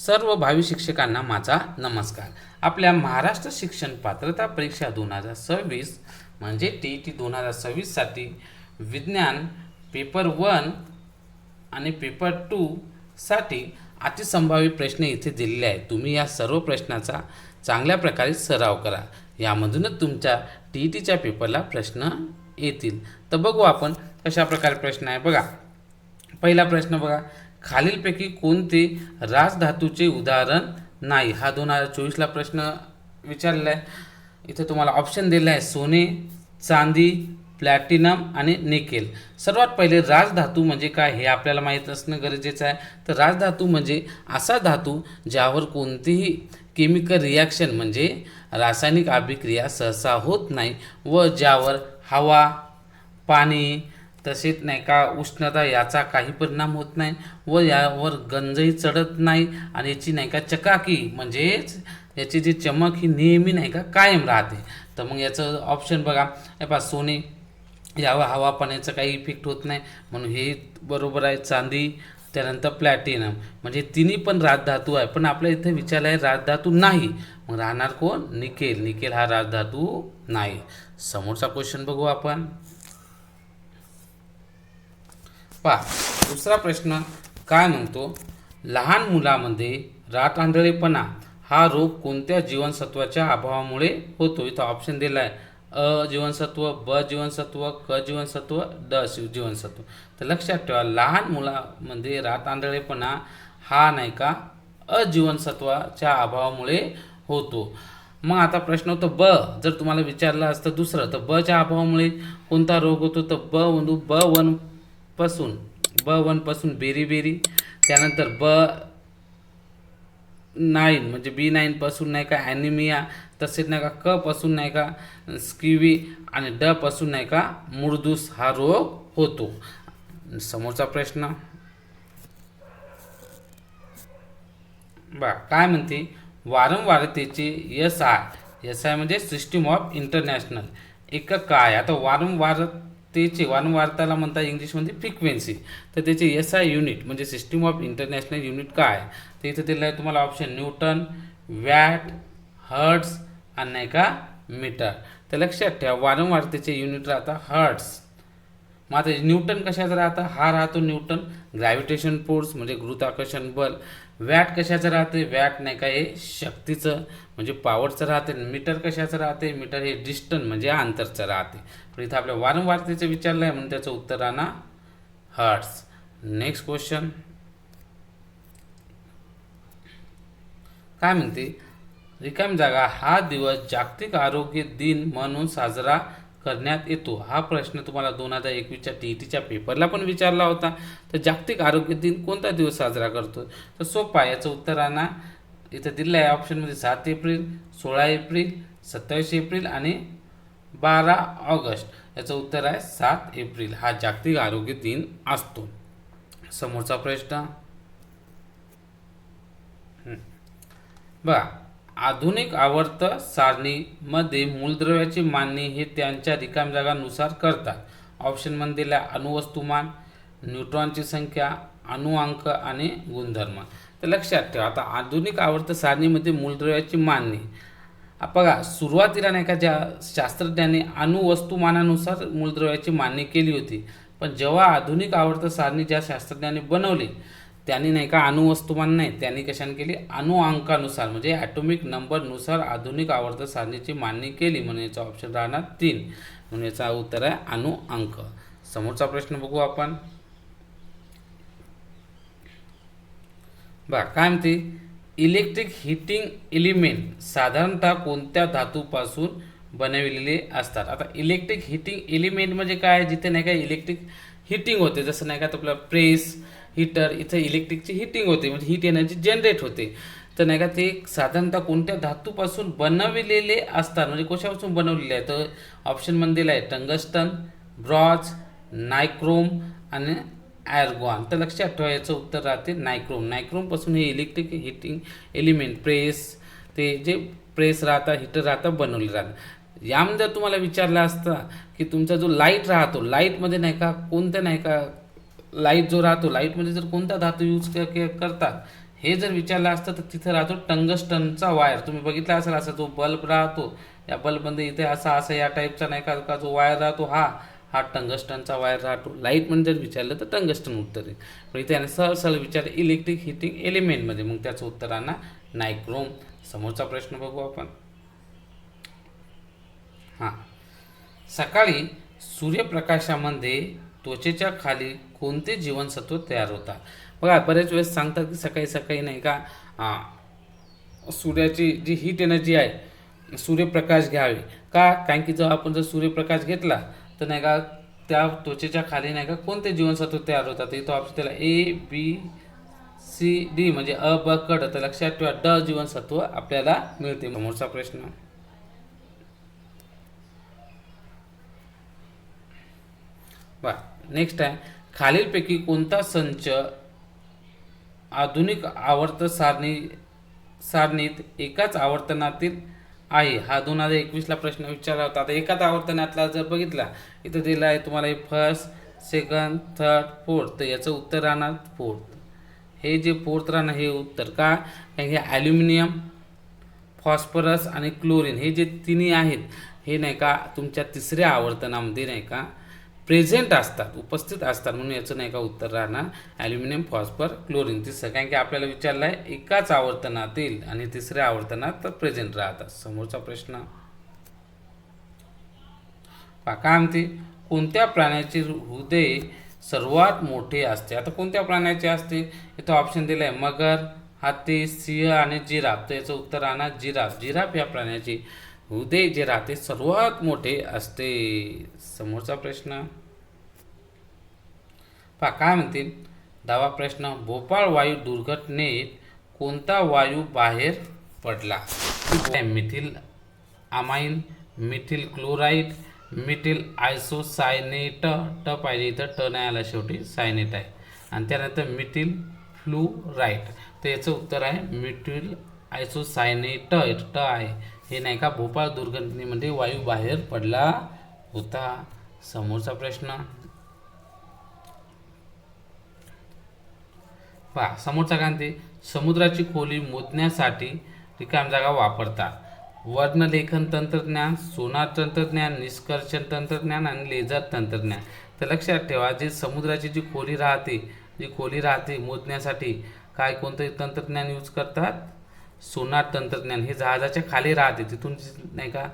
सर्व भावी शिक्षकांना माझा नमस्कार. आपल्या महाराष्ट्र शिक्षण पात्रता परीक्षा 2026 म्हणजे TET 2026साठी विज्ञान पेपर 1 आणि पेपर 2 साठी अतिसंभाव्य प्रश्न इथे दिलेले आहेत. तुम्ही या सर्व प्रश्नाचा चांगल्या प्रकारे सराव करा. यामधूनच तुमच्या TETच्या पेपरला प्रश्न येतील. तर बघू आपण कशा प्रकारे प्रश्न आहे. बघा, पहिला प्रश्न बघा, खालीलपैकी कोणते राजधातूचे उदाहरण नाही? हा 2024ला प्रश्न विचारलेला आहे. इथे तुम्हाला ऑप्शन दिलेला आहे सोने, चांदी, प्लॅटिनम आणि निकेल. सर्वात पहिले राजधातू म्हणजे काय हे आपल्याला माहीत असणं गरजेचं आहे. तर राजधातू म्हणजे असा धातू ज्यावर कोणतीही केमिकल रिॲक्शन म्हणजे रासायनिक अभिक्रिया सहसा होत नाही व ज्यावर हवा, पाणी तसेच नाही का उष्णता याचा काही परिणाम होत नाही व यावर गंजही चढत नाही आणि याची नाही का चकाकी म्हणजेच याची जी चमक ही नेहमी नाही का कायम राहते. तर मग याचं ऑप्शन बघा, हे पहा सोने, यावर हवा पाण्याचा काही इफेक्ट होत नाही म्हणून हे बरोबर आहे. चांदी, त्यानंतर प्लॅटिनम म्हणजे तिन्ही पण राजधातू आहे, पण आपल्या इथे विचारलं आहे राजधातू नाही, मग राहणार कोण? निकेल. निकेल हा राजधातू नाही. समोरचा क्वेश्चन बघू आपण. पहा, दुसरा प्रश्न काय म्हणतो, लहान मुलामध्ये रातआंधळेपणा हा रोग कोणत्या जीवनसत्वाच्या अभावामुळे होतो? इथं ऑप्शन दिला आहे अ जीवनसत्व, ब जीवनसत्व, क जीवनसत्व, ड जीवनसत्व. तर लक्षात ठेवा, लहान मुलामध्ये रातआंधळेपणा हा नाही का अजीवनसत्वाच्या अभावामुळे होतो. मग आता प्रश्न होतो ब, जर तुम्हाला विचारलं असतं दुसरं, तर बच्या अभावामुळे कोणता रोग होतो? तर ब1 पासून बेरी, त्यानंतर B9 म्हणजे B9 पासून नाही का ॲनिमिया, तसेच नाही का क पासून नाही का स्किवी आणि ड पासून नाही का मुळदूस हा रोग होतो. समोरचा प्रश्न बघा काय म्हणते, वारंवारतेचे SI म्हणजे सिस्टीम ऑफ इंटरनॅशनल एकक काय? आता वारंवारताला म्हणतात इंग्लिशमध्ये फ्रिक्वेन्सी, तर त्याचे SI युनिट म्हणजे सिस्टीम ऑफ इंटरनॅशनल युनिट काय? तर इथं दिलं आहे तुम्हाला ऑप्शन न्यूटन, वॅट, हर्ट्स आणि नाही का मीटर. तर लक्षात ठेवा, वारंवारतेचे युनिट राहतात हर्ट्स. मग आता न्यूटन कशाचं राहतं? हा राहतो न्यूटन ग्रॅव्हिटेशन फोर्स म्हणजे गुरुत्वाकर्षण बल. वॅट कशाचं राहते? वॅट नाही का हे शक्तीचं म्हणजे पॉवरचं राहते. मीटर कशाचं राहते? मीटर हे डिस्टन्स म्हणजे अंतरचं राहते. पण इथं आपल्या वारंवारतेचं विचारलं आहे म्हणून त्याचं उत्तर राहणार हर्ट्स. नेक्स्ट क्वेश्चन काय म्हणते, रिकामी जागा हा दिवस जागतिक आरोग्य दिन म्हणून साजरा करण्यात येतो. हा प्रश्न तुम्हाला 2021च्या TETच्या पेपरला पण विचारला होता. तर जागतिक आरोग्य दिन कोणता दिवस साजरा करतो? तर सोपा, याचं उत्तर आहे इथं दिलं आहे ऑप्शनमध्ये 7 एप्रिल, 16 एप्रिल, 27 एप्रिल आणि 12 ऑगस्ट. याचं उत्तर आहे 7 एप्रिल हा जागतिक आरोग्य दिन असतो. समोरचा प्रश्न बघा, आधुनिक आवर्त सारणीमध्ये मूलद्रव्याची मांडणी हे त्यांच्या रिकाम जागांनुसार करतात. ऑप्शनमध्ये दिला अणुवस्तुमान, न्यूट्रॉनची संख्या, अणुअंक आणि गुणधर्म. तर लक्षात ठेवा, आता आधुनिक आवर्त सारणीमध्ये मूलद्रव्याची मांडणी बघा, सुरुवातीला नाही का ज्या शास्त्रज्ञांनी अणुवस्तुमानानुसार मूलद्रव्याची मांडणी केली होती, पण जेव्हा आधुनिक आवर्त सारणी ज्या शास्त्रज्ञांनी बनवली त्यांनी नाही का अणुवस्तुमान नाही, त्यांनी कशाने केली? अणुअंकानुसार म्हणजे ॲटॉमिक नंबरनुसार आधुनिक आवर्त सारणीची मांडणी केली म्हणून याचा ऑप्शन राहणार 3. म्हणून याचा उत्तर आहे अणुअंक. समोरचा प्रश्न बघू आपण. बघा काय म्हणते, इलेक्ट्रिक हीटिंग एलिमेंट साधारणतः कोणत्या धातूपासून बनविलेले असतात? आता इलेक्ट्रिक हीटिंग एलिमेंट म्हणजे काय? जिथे नाही का इलेक्ट्रिक हीटिंग होते, जसं नाही का आपलं प्रेस, हीटर, इथं इलेक्ट्रिकची हीटिंग होते म्हणजे हीट एनर्जी जनरेट होते. तर नाही का ते साधारणतः कोणत्या धातूपासून बनविलेले असतात म्हणजे कशापासून बनवलेले आहे? तर ऑप्शनमध्ये दिला आहे टंगस्टन, ब्रॉन्झ, नायक्रोम आणि ॲर्गॉन. तर लक्षात ठेवा, याचं उत्तर राहते नायक्रोम. नायक्रोमपासून हे इलेक्ट्रिक हीटिंग एलिमेंट प्रेस, ते जे प्रेस राहतात, हीटर राहतात, बनवले राहतात. यामध्ये जर तुम्हाला विचारलं असतं की तुमचा जो लाईट राहतो, लाईटमध्ये नाही का कोणत्या नाही का लाईट जो राहतो, लाईटमध्ये जर कोणता धातू यूज करतात हे जर विचारलं असतं तर तिथं राहतो टंगस्टनचा वायर. तुम्ही बघितला असेल असा जो बल्ब राहतो, या बल्बमध्ये इथे असा या टाईपचा नाही का जो वायर राहतो, हा टंगस्टनचा वायर राहतो. लाईट म्हणजे जर विचारलं तर टंगस्टन उत्तर आहे. पण इथे याने सहज विचार इलेक्ट्रिक हिटिंग एलिमेंटमध्ये, मग त्याचं उत्तर राहणार नायक्रोम. समोरचा प्रश्न बघू आपण. हां, सकाळी सूर्यप्रकाशामध्ये त्वचेच्या खाली कोणते जीवनसत्व तयार होतात? बघा, बरेच वेळेस सांगतात की सकाळी सकाळी नाही का सूर्याची जी हीट एनर्जी आहे, सूर्यप्रकाश घ्यावे का? कारण की जेव्हा आपण जर सूर्यप्रकाश घेतला तर नाही का त्या त्वचेच्या खाली नाही का कोणते जीवनसत्व तयार होतात? इथं ऑप्शन त्याला ABCD म्हणजे अ ब क ड. तर लक्षात ठेवा ड जीवनसत्व आपल्याला मिळते. समोरचा प्रश्न. नेक्स्ट आहे, खालीलपैकी कोणता संच आधुनिक आवर्त सारणीत एकाच आवर्तनातील आहे? हा 2021ला प्रश्न विचारला होता. आता एकाच आवर्तनातला जर बघितला, इथं दिला आहे तुम्हाला फर्स्ट, सेकंड, थर्ड, फोर्थ. तर याचं उत्तर राहणार फोर्थ. हे जे फोर्थ राहणार हे उत्तर का? कारण हे ॲल्युमिनियम, फॉस्फरस आणि क्लोरीन हे जे तिन्ही आहेत, हे नाही का तुमच्या तिसऱ्या आवर्तनामध्ये नाही का प्रेझेंट असतात, उपस्थित असतात. म्हणून याचं नाही का उत्तर राहणार ॲल्युमिनियम, फॉस्फर, क्लोरीन. तिसरं कारण की आपल्याला विचारलं आहे एकाच आवर्तनातील आणि तिसऱ्या आवर्तनात प्रेझेंट राहतात. समोरचा प्रश्न काय म्हणते, कोणत्या प्राण्याचे हृदय सर्वात मोठे असते? आता कोणत्या प्राण्याचे असते? इथं ऑप्शन दिलं आहे मगर, हत्ती, सिंह आणि जिराफ. तर याचं उत्तर राहणार जिराफ. जिराफ या प्राण्याचे हृदय जे राहते सर्वात मोठे असते. समोरचा प्रश्न काय म्हणतील? 10वा प्रश्न, भोपाळ वायू दुर्घटनेत कोणता वायू बाहेर पडला? Methyl amine, methyl chloride, methyl isocyanate. ट पाहिजे इथं, ट नाही आला शेवटी, सायनेट आहे. आणि त्यानंतर मिथिल फ्लुराईड. तर याचं उत्तर आहे मिथिल आयसोसायनेट. ट आहे. हे नाही का भोपाळ दुर्घटनेमध्ये वायू बाहेर पडला होता. समोरचा प्रश्न समोरचा काय म्हणते, समुद्राची खोली मोजण्यासाठी रिकाम जागा वापरतात. वर्णलेखन तंत्रज्ञान, सोनार तंत्रज्ञान, निष्कर्षण तंत्रज्ञान आणि लेझर तंत्रज्ञान. तर लक्षात ठेवा, जे समुद्राची जी खोली राहते मोजण्यासाठी काय कोणतं तंत्रज्ञान यूज करतात? सोनार तंत्रज्ञान. हे जहाजाच्या खाली राहते, तिथून नाही का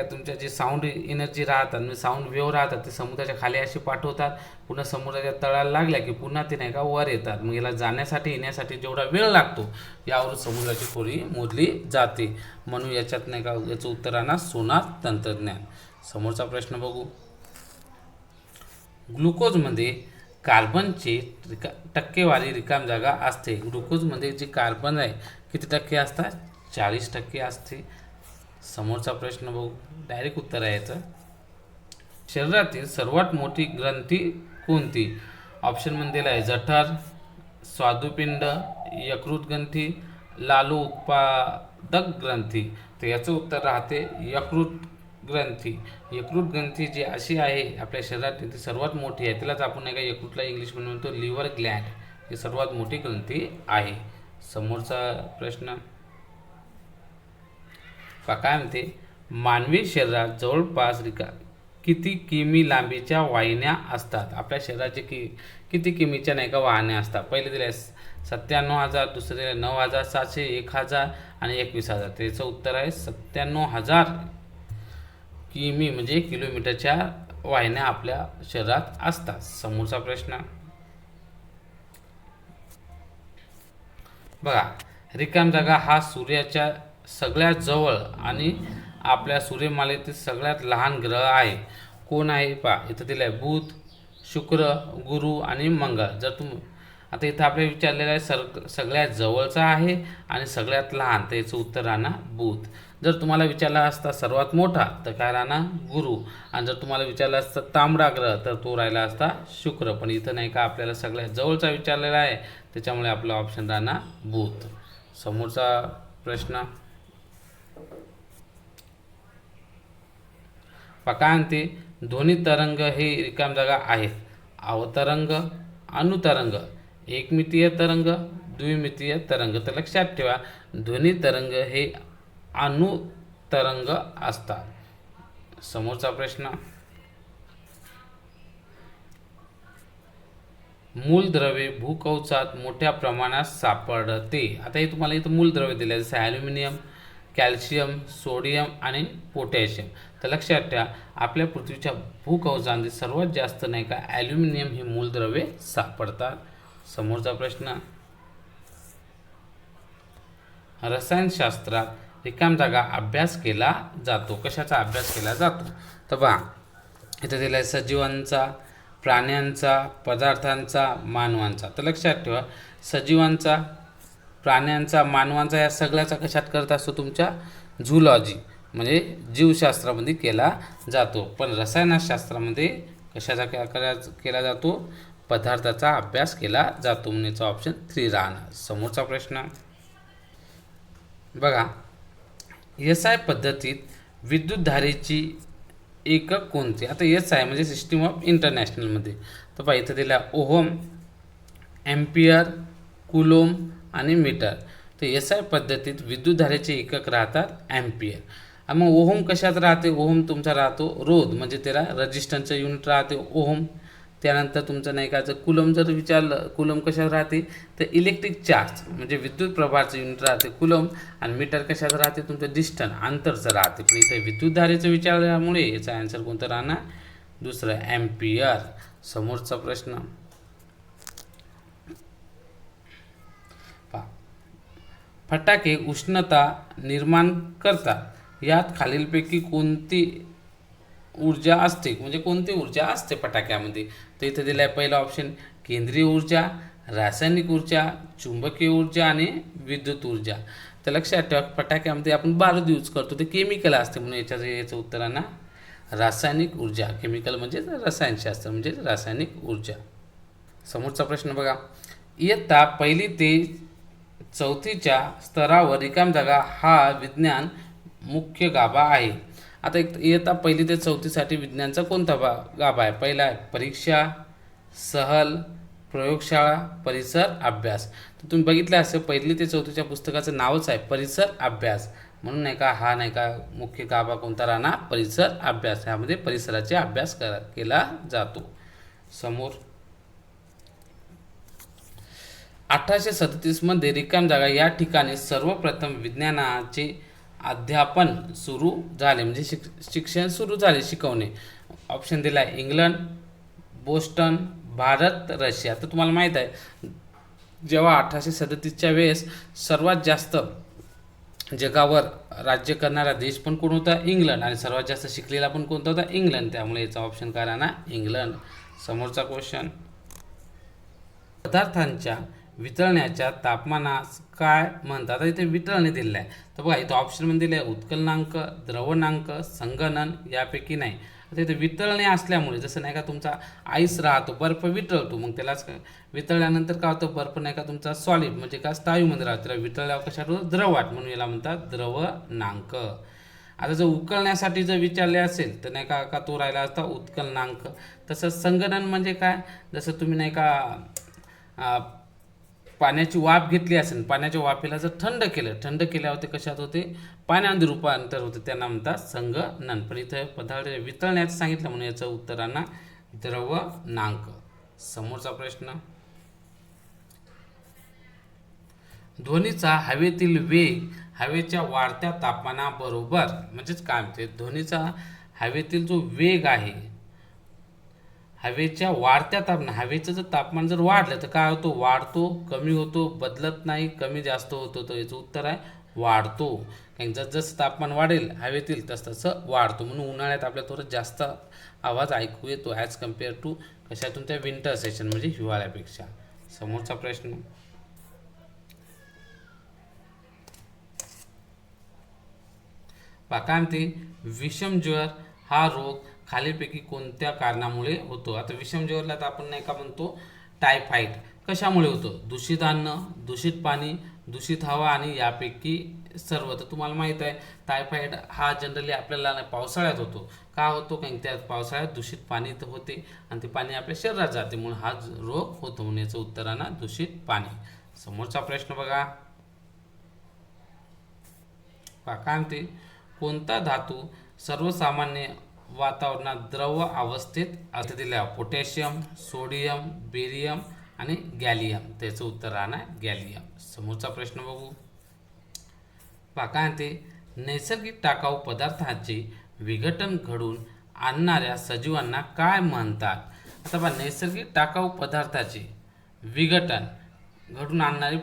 तुमच्या जे साऊंड एनर्जी राहतात म्हणजे साऊंड वेव्ह राहतात ते समुद्राच्या खाली अशी पाठवतात, पुन्हा समुद्राच्या तळाला लागल्या की पुन्हा ते नाही का वर येतात. मग याला जाण्यासाठी येण्यासाठी जेवढा वेळ लागतो यावरून समुद्राची खोली मोजली जाते. म्हणून याच्यात नाही का याचं उत्तर राहणार सोनार तंत्रज्ञान. समोरचा प्रश्न बघू. ग्लुकोजमध्ये कार्बनची टक्केवारी रिकाम जागा असते. ग्लुकोजमध्ये जे कार्बन आहे किती टक्के असतात? 40% असते. समोरचा प्रश्न बघू, डायरेक्ट उत्तर आहे याचं. शरीरातील सर्वात मोठी ग्रंथी कोणती? ऑप्शनमध्ये दिला आहे जठर, स्वादुपिंड, यकृत ग्रंथी, लालू उत्पादक ग्रंथी. तर याचं उत्तर राहते यकृत ग्रंथी. यकृत ग्रंथी जी अशी आहे आपल्या शरीरातील ती सर्वात मोठी आहे. त्यालाच आपण नाही का यकृतला इंग्लिशमध्ये म्हणतो लिव्हर ग्लँड. ही सर्वात मोठी ग्रंथी आहे. समोरचा प्रश्न काय म्हणते, मानवी शरीरात जवळपास किती किमी लांबीच्या वाहिन्या असतात? आपल्या शरीराचे किती किमीच्या नाही का वाहिन्या असतात? पहिले दिले 97,000, दुसरे 9,700, 1,000 आणि 21,000. त्याचं उत्तर आहे 97,000 किमी म्हणजे किलोमीटरच्या वाहिन्या आपल्या शरीरात असतात. समोरचा प्रश्न बघा, रिकाम जागा हा सूर्याच्या सगळ्यात जवळ आणि आपल्या सूर्यमालेतील सगळ्यात लहान ग्रह आहे. कोण आहे इथं दिलं आहे बुध, शुक्र, गुरु आणि मंगळ. आता इथं आपल्याला विचारलेलं आहे सगळ्यात जवळचा आहे आणि सगळ्यात लहान, तर याचं उत्तर राहणार बुध. जर तुम्हाला विचारला असता सर्वात मोठा तर काय राहणार गुरु, आणि जर तुम्हाला विचारलं असतं तांबडा ग्रह तर तो राहिला असता शुक्र. पण इथं नाही का आपल्याला सगळ्यात जवळचा विचारलेला आहे, त्याच्यामुळे आपला ऑप्शन राहणार बुध. समोरचा प्रश्न काय म्हणते, ध्वनी तरंग हे रिकाम जागा आहेत. अवतरंग, अनुतरंग, एकमितीय तरंग, द्विमितीय तरंग. तर लक्षात ठेवा, ध्वनी तरंग हे अणुतरंग असतात. समोरचा प्रश्न, मूलद्रव्ये भूकवचात मोठ्या प्रमाणात सापडते. आता हे तुम्हाला इथं मूलद्रव्य दिले, जसे ॲल्युमिनियम, कॅल्शियम, सोडियम आणि पोटॅशियम. तर लक्षात ठेवा, आपल्या पृथ्वीच्या भूकवचामध्ये सर्वात जास्त नाही का ॲल्युमिनियम हे मूलद्रव्ये सापडतात. समोरचा प्रश्न, रसायनशास्त्रात रिकाम जागा अभ्यास केला जातो. कशाचा अभ्यास केला जातो? तर पहा, इथं दिला आहे सजीवांचा, प्राण्यांचा, पदार्थांचा, मानवांचा. तर लक्षात ठेवा, सजीवांचा, प्राण्यांचा, मानवांचा या सगळ्याचा कशात करत असतो? तुमच्या झूलॉजी म्हणजे जीवशास्त्रामध्ये केला जातो. पण रसायनशास्त्रामध्ये कशाचा केला जातो? पदार्थाचा अभ्यास केला जातो. म्हणून याचा ऑप्शन 3 राहणार. समोरचा प्रश्न बघा, SI पद्धतीत विद्युतधारेची एकक कोणते? आता SI म्हणजे सिस्टीम ऑफ इंटरनॅशनलमध्ये. तर पहा, इथं दिला ओहम, एम्पियर, कुलोम आणि मीटर. तर SI पद्धतीत विद्युतधारेचे एकक राहतात ॲम्पियर. आणि मग ओहम कशात राहते? ओहम तुमचा राहतो रोध, म्हणजे त्याला रजिस्टन्सचं युनिट राहते ओहम. त्यानंतर तुमचं नाही का, जर कुलम जर विचारलं, कुलम कशात राहते? तर इलेक्ट्रिक चार्ज म्हणजे विद्युत प्रभारचं युनिट राहते कुलम. आणि मीटर कशात राहते? तुमचं डिस्टन्स, अंतरचं राहते. पण इथे विद्युतधारेचं विचारल्यामुळे याचा आन्सर कोणतं राहणार? दुसरं, ॲम्पियर. समोरचा प्रश्न, फटाके उष्णता निर्माण करतात. यात खालीलपैकी कोणती ऊर्जा असते? म्हणजे कोणती ऊर्जा असते फटाक्यामध्ये? तर इथे दिलं आहे पहिला ऑप्शन केंद्रीय ऊर्जा, रासायनिक ऊर्जा, चुंबकीय ऊर्जा आणि विद्युत ऊर्जा. तर लक्षात ठेवा, फटाक्यामध्ये आपण बारूद यूज करतो, ते केमिकल असते. म्हणून याचं उत्तर आहे ना रासायनिक ऊर्जा. केमिकल म्हणजे रसायनशास्त्र म्हणजे रासायनिक ऊर्जा. समोरचा प्रश्न बघा, इयत्ता 1 ते 4च्या स्तरावर रिकाम जागा हा विज्ञान मुख्य गाभा आहे. आता एक इयत्ता 1 ते 4साठी विज्ञानचा कोणता गाभा आहे? पहिला आहे परीक्षा, सहल, प्रयोगशाळा, परिसर, अभ्यास. तर तुम्ही बघितलं असेल 1 ते 4च्या पुस्तकाचं नावच आहे परिसर अभ्यास. म्हणून नाही का हा नाही का मुख्य गाभा कोणता राहणार? परिसर अभ्यास. ह्यामध्ये परिसराचा अभ्यास केला जातो. समोर 1837 मध्ये रिकाम जागा या ठिकाणी सर्वप्रथम विज्ञानाचे अध्यापन सुरू झाले, म्हणजे शिक्षण सुरू झाले, शिकवणे. ऑप्शन दिला आहे इंग्लंड, बोस्टन, भारत, रशिया. तर तुम्हाला माहीत आहे, जेव्हा 1837च्या वेळेस सर्वात जास्त जगावर राज्य करणारा देश पण कोण होता? इंग्लंड. आणि सर्वात जास्त शिकलेला पण कोणता होता? इंग्लंड. त्यामुळे याचा ऑप्शन काय राहणार? इंग्लंड. समोरचा क्वेश्चन, पदार्थांच्या वितळण्याच्या तापमानास काय म्हणतात? आता इथे वितळणे दिलेलं आहे. तर बघा, इथं ऑप्शनमध्ये दिलं आहे उत्कलनांक, द्रवणांक, संगणन, यापैकी नाही. आता इथे वितळणे असल्यामुळे, जसं नाही का तुमचा आईस राहतो, बर्फ वितळतो, मग त्यालाच वितळल्यानंतर काय होतं? बर्फ नाही का तुमचा सॉलिड म्हणजे का स्थायूमध्ये राहतो, त्याला वितळल्यावर कशात होतं? द्रवाट, म्हणून याला म्हणतात द्रवणांक. आता जर उकळण्यासाठी जर विचारले असेल तर नाही का तो राहिला असता उत्कलनांक. तसंच संगणन म्हणजे काय? जसं तुम्ही नाही का पाण्याची वाफ घेतली असेल, पाण्याच्या वाफेला जर थंड केल्यावर ते कशात होते? पाण्यामध्ये रूपांतर होते, त्यांना म्हणतात संगणन. पण इथं पदार्थ वितळण्याचं सांगितलं म्हणून याचं उत्तरांना द्रवणांक. समोरचा प्रश्न, ध्वनीचा हवेतील वेग हवेच्या वाढत्या तापमानाबरोबर, म्हणजेच काय म्हणते, ध्वनीचा हवेतील जो वेग आहे हवेच्या वाढत्या हवेचं जर तापमान जर वाढलं तर काय होतो? वाढतो, कमी होतो, बदलत नाही, कमी जास्त होतो. तर याचं उत्तर आहे वाढतो. कारण जसं तापमान वाढेल हवेतील तसं वाढतो. म्हणून उन्हाळ्यात आपल्याला थोडं जास्त आवाज ऐकू येतो ॲज कम्पेअर टू कशातून? त्या विंटर सेशन म्हणजे हिवाळ्यापेक्षा. समोरचा प्रश्न, काय म्हणते? विषमज्वर हा रोग खालीलपैकी कोणत्या कारणामुळे होतो? आता विषमज्वरला तर आपण नाही का म्हणतो टायफॉइड. कशामुळे होतो? दूषित अन्न, दूषित पाणी, दूषित हवा आणि यापैकी सर्व. तर तुम्हाला माहीत आहे टायफॉइड हा जनरली आपल्याला पावसाळ्यात होतो. का होतो? कारण त्या पावसाळ्यात दूषित पाणी तर होते आणि ते पाणी आपल्या शरीरात जाते, म्हणून हा रोग होतो. म्हणून याचं उत्तर आहे ना दूषित पाणी. समोरचा प्रश्न बघा. काय म्हणते, कोणता धातू सर्वसामान्य वातावरणात द्रव अवस्थेत असते दिल्या? पोटॅशियम, सोडियम, बेरियम आणि गॅलियम. त्याचं उत्तर राहणार गॅलियम. समोरचा प्रश्न बघू. काय म्हणते, नैसर्गिक टाकाऊ पदार्थांचे विघटन घडून आणणाऱ्या सजीवांना काय म्हणतात? आता पहा, नैसर्गिक टाकाऊ पदार्थाचे विघटन घडून आणणारे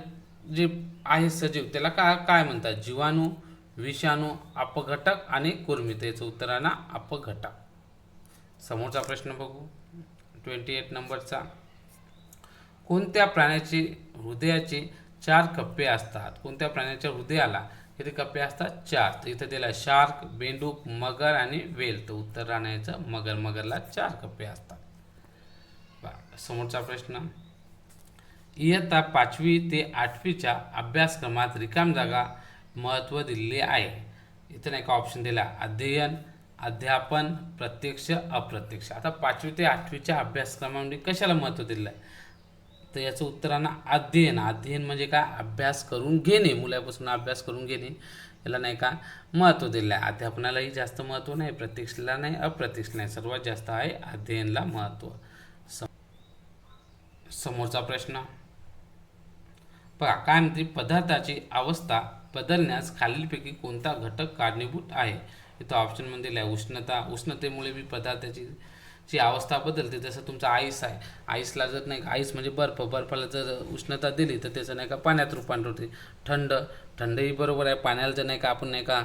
जे आहे सजीव त्याला काय म्हणतात? जीवाणू, विषाणू, अपघटक आणि कुर्मी. त्याचं उत्तर आहे ना अपघटक. समोरचा प्रश्न बघू 28 नंबरचा. कोणत्या प्राण्याचे हृदयाचे 4 कप्पे असतात? कोणत्या प्राण्याच्या हृदयाला किती कप्पे असतात? 4. तर इथं दिला शार्क, बेंडूक, मगर आणि वेल. तर उत्तर राहण्याचं मगर. मगरला 4 कप्पे असतात. समोरचा प्रश्न. इयत्ता 5वी ते 8वीच्या अभ्यासक्रमात रिकाम जागा महत्त्व दिलेले आहे. इथं नाही का ऑप्शन दिला, अध्ययन, अध्यापन, प्रत्यक्ष, अप्रत्यक्ष. आता 5वी ते 8वीच्या अभ्यासक्रमामध्ये कशाला महत्त्व दिलं आहे? तर याचं उत्तरांना अध्ययन. अध्ययन म्हणजे काय? अभ्यास करून घेणे, मुलापासून अभ्यास करून घेणे, याला नाही का महत्त्व दिलं आहे. अध्यापनालाही जास्त महत्त्व नाही, प्रत्यक्षला नाही, अप्रत्यक्ष नाही, सर्वात जास्त आहे अध्ययनला महत्त्व. समोरचा प्रश्न बघा. काय म्हणते, पदार्थाची अवस्था बदलण्यास खालीलपैकी कोणता घटक कारणीभूत आहे? इथं ऑप्शनमध्ये दिला आहे उष्णता. उष्णतेमुळे बी पदार्थाची अवस्था बदलते. जसं तुमचा आईस आहे, आईसला जर नाही, आईस म्हणजे बर्फ, बर्फाला जर उष्णता दिली तर त्याचं नाही का पाण्यात रूपांतर होते. थंडही बरोबर आहे. पाण्याला जर नाही का आपण नाही का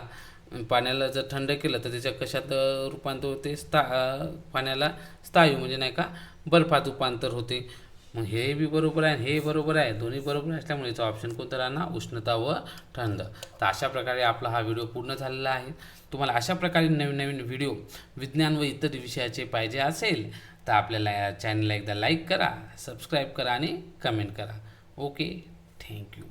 पाण्याला जर थंड केलं तर त्याच्या कशात रूपांतर होते? पाण्याला स्थायू म्हणजे नाही का बर्फात रूपांतर होते. मग हे बी बरोबर आहे, हे बरोबर आहे, दोन्ही बरोबर असल्यामुळे याचा ऑप्शन कोणता राहणार? उष्णता व थंड. तर अशा प्रकारे आपला हा व्हिडिओ पूर्ण झालेला आहे. तुम्हाला अशा प्रकारे नवीन नवीन व्हिडिओ विज्ञान व इतर विषयाचे पाहिजे असेल तर आपल्याला या चॅनलला एकदा लाईक करा, सबस्क्राईब करा आणि कमेंट करा. Okay, thank you.